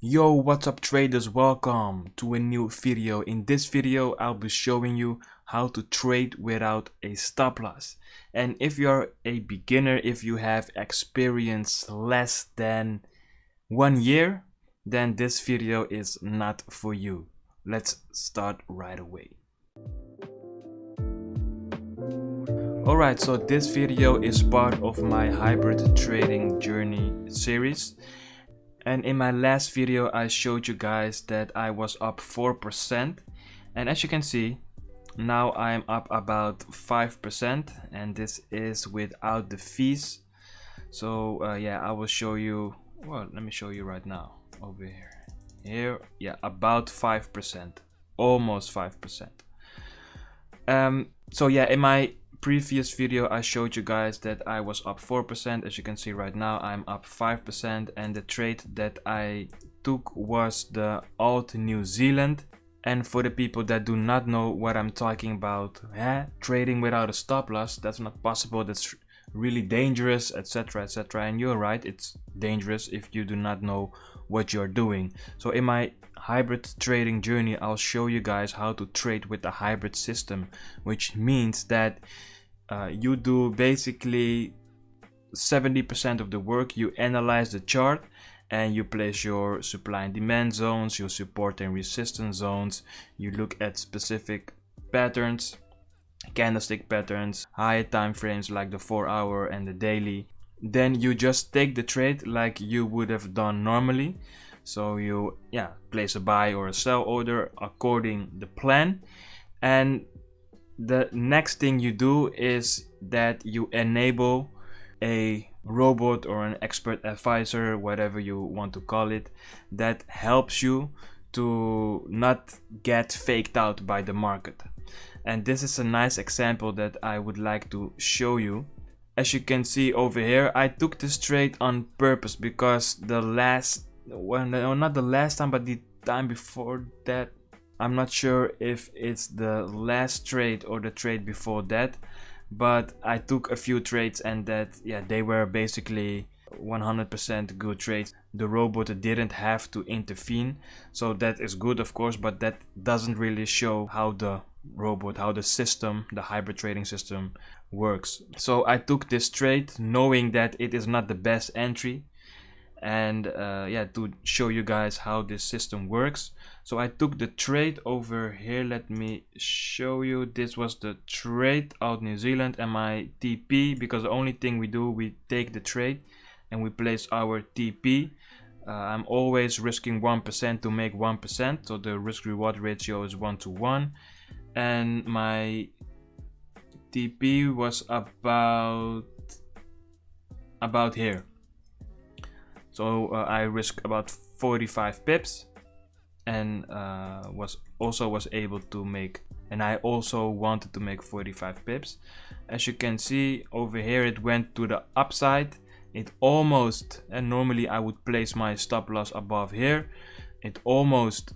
Yo, what's up traders? Welcome to a new video. In this video, I'll be showing you how to trade without a stop loss. And if you're a beginner, if you have experience less than 1 year, then this video is not for you. Let's start right away. Alright, so this video is part of my hybrid trading journey series. And in my last video, I showed you guys that I was up 4%. And as you can see, now I'm up about 5%. And this is without the fees. So yeah, I will show you, well, let me show you right now over here. Yeah, about 5%, almost 5%. So yeah, in my previous video I showed you guys that I was up 4%. As you can see right now, I'm up 5%, and the trade that I took was the alt New Zealand. And for the people that do not know what I'm talking about, trading without a stop loss, that's not possible, that's really dangerous, etc, etc. And you're right, it's dangerous if you do not know what you're doing. So in my hybrid trading journey, I'll show you guys how to trade with the hybrid system, which means that you do basically 70% of the work. You analyze the chart and you place your supply and demand zones, your support and resistance zones. You look at specific patterns, candlestick patterns, higher time frames like the 4-hour and the daily. Then you just take the trade like you would have done normally. So you place a buy or a sell order according the plan. And the next thing you do is that you enable a robot or an expert advisor, whatever you want to call it, that helps you to not get faked out by the market. And this is a nice example that I would like to show you. As you can see over here, I took this trade on purpose because the last, well, no, not the last time, but the time before that, I'm not sure if it's the last trade or the trade before that, but I took a few trades and that, yeah, they were basically 100% good trades. The robot didn't have to intervene, so that is good, of course, but that doesn't really show how the robot, how the system, the hybrid trading system works. So I took this trade knowing that it is not the best entry, and to show you guys how this system works. So I took the trade over here. Let me show you. This was the trade out New Zealand and my TP, because the only thing we do, we take the trade and we place our TP. I'm always risking 1% to make 1%, so the risk reward ratio is 1:1, and my TP was about here. So I risked about 45 pips and was able to make, and I also wanted to make 45 pips. As you can see over here, it went to the upside. It almost, and normally I would place my stop loss above here. It almost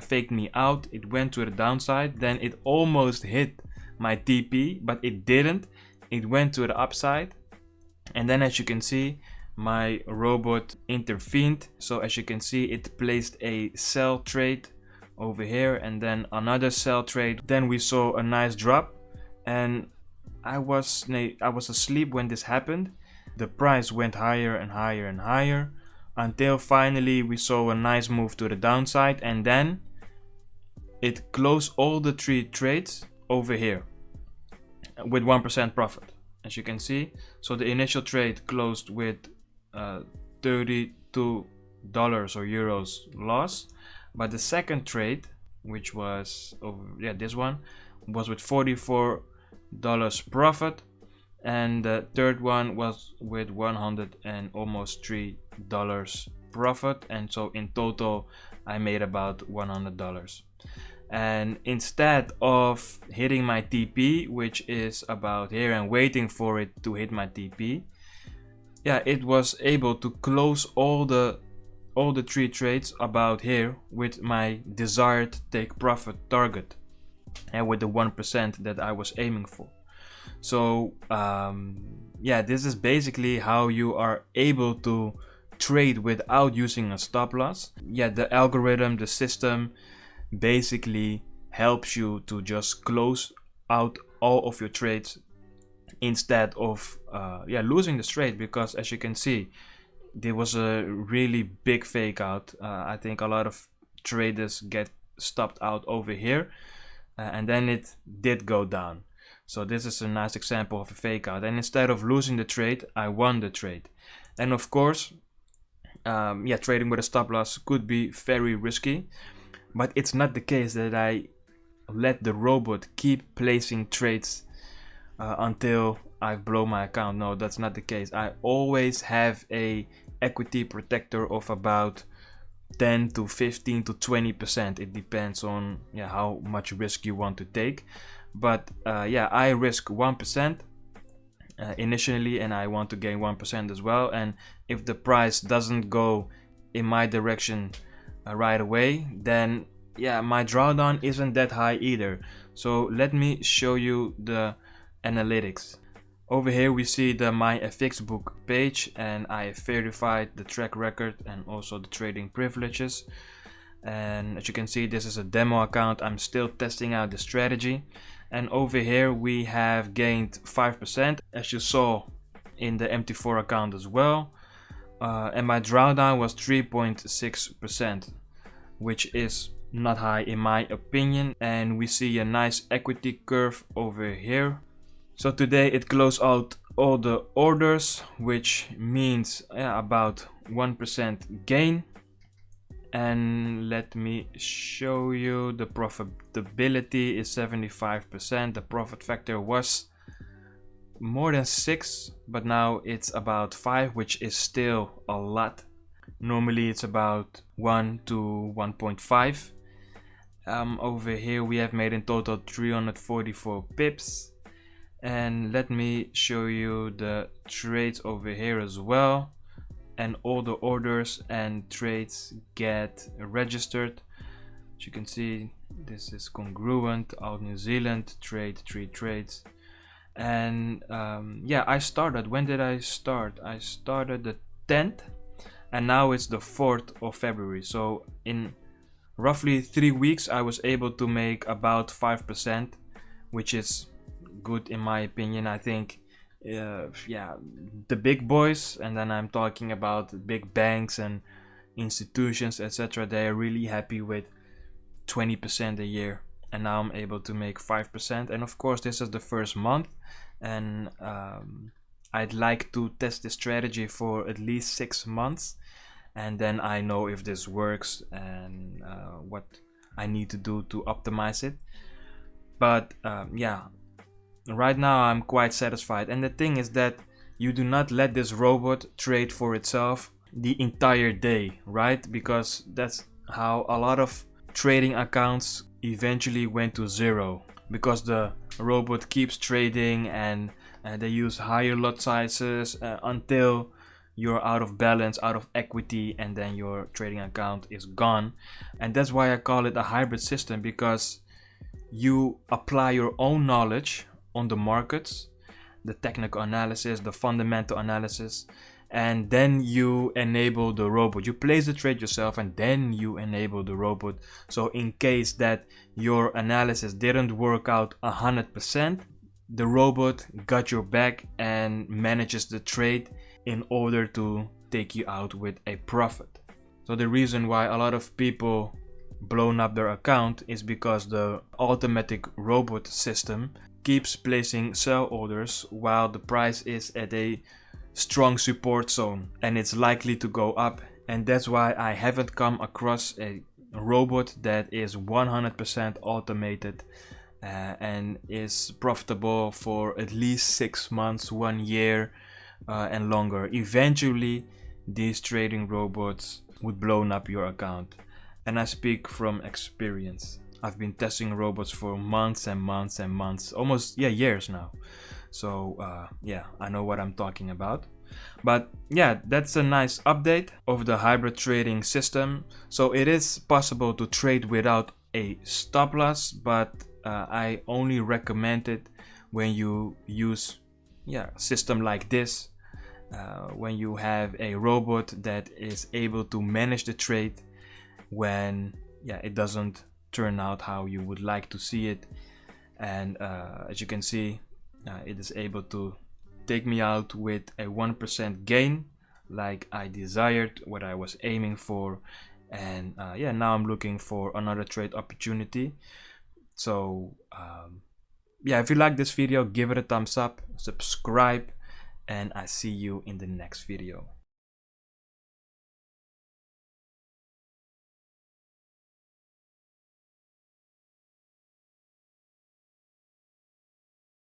faked me out. It went to the downside, then it almost hit my TP, but it didn't. It went to the upside, and then as you can see, my robot intervened. So as you can see, it placed a sell trade over here and then another sell trade. Then we saw a nice drop, and I was asleep when this happened. The price went higher and higher and higher until finally we saw a nice move to the downside, and then it closed all the 3 trades over here with 1% profit, as you can see. So the initial trade closed with $32 or euros loss, but the second trade, which was this one, was with $44 profit, and the third one was with $100 and almost $3 profit, and so in total I made about $100. And instead of hitting my TP, which is about here, and waiting for it to hit my TP, it was able to close all the 3 trades about here with my desired take profit target, and with the 1% that I was aiming for. So this is basically how you are able to trade without using a stop loss, yeah, the algorithm, the system basically helps you to just close out all of your trades instead of losing the trade, because as you can see, there was a really big fake out. I think a lot of traders get stopped out over here, and then it did go down. So this is a nice example of a fake out, and instead of losing the trade, I won the trade. And of course, trading with a stop loss could be very risky, but it's not the case that I let the robot keep placing trades until I blow my account. No, that's not the case. I always have a equity protector of about 10 to 15 to 20%. It depends on how much risk you want to take. But I risk 1% initially, and I want to gain 1% as well. And if the price doesn't go in my direction right away, then my drawdown isn't that high either. So let me show you the analytics. Over here we see the My FX book page, and I verified the track record and also the trading privileges. And as you can see, this is a demo account. I'm still testing out the strategy. And over here we have gained 5%, as you saw in the MT4 account as well. And my drawdown was 3.6%, which is not high in my opinion. And we see a nice equity curve over here. So today it closed out all the orders, which means about 1% gain. And let me show you the profitability is 75%. The profit factor was more than 6, but now it's about 5, which is still a lot. Normally it's about 1 to 1.5. Over here we have made in total 344 pips. And let me show you the trades over here as well. And all the orders and trades get registered. As you can see, this is congruent. Out New Zealand trade, 3 trades. And I started, when did I start? I started the 10th, and now it's the 4th of February. So in roughly 3 weeks I was able to make about 5%, which is good in my opinion. I think the big boys, and then I'm talking about big banks and institutions, etc., they are really happy with 20% a year, and now I'm able to make 5%. And of course this is the first month, and I'd like to test this strategy for at least 6 months, and then I know if this works and what I need to do to optimize it. But right now I'm quite satisfied. And the thing is that you do not let this robot trade for itself the entire day, right? Because that's how a lot of trading accounts eventually went to zero, because the robot keeps trading and they use higher lot sizes until you're out of balance, out of equity, and then your trading account is gone. And that's why I call it a hybrid system, because you apply your own knowledge on the markets, the technical analysis, the fundamental analysis, and then you enable the robot. You place the trade yourself and then you enable the robot. So in case that your analysis didn't work out 100%, the robot got your back and manages the trade in order to take you out with a profit. So the reason why a lot of people blown up their account is because the automatic robot system keeps placing sell orders while the price is at a strong support zone, and it's likely to go up. And that's why I haven't come across a robot that is 100% automated and is profitable for at least 6 months, 1 year and longer. Eventually these trading robots would blow up your account, and I speak from experience. I've been testing robots for months and months and months, almost years now. So I know what I'm talking about. But that's a nice update of the hybrid trading system. So it is possible to trade without a stop loss, but I only recommend it when you use a system like this. when you have a robot that is able to manage the trade when it doesn't turn out how you would like to see it. And as you can see, it is able to take me out with a 1% gain like I desired, what I was aiming for. And now I'm looking for another trade opportunity. So if you like this video, give it a thumbs up, subscribe, and I see you in the next video.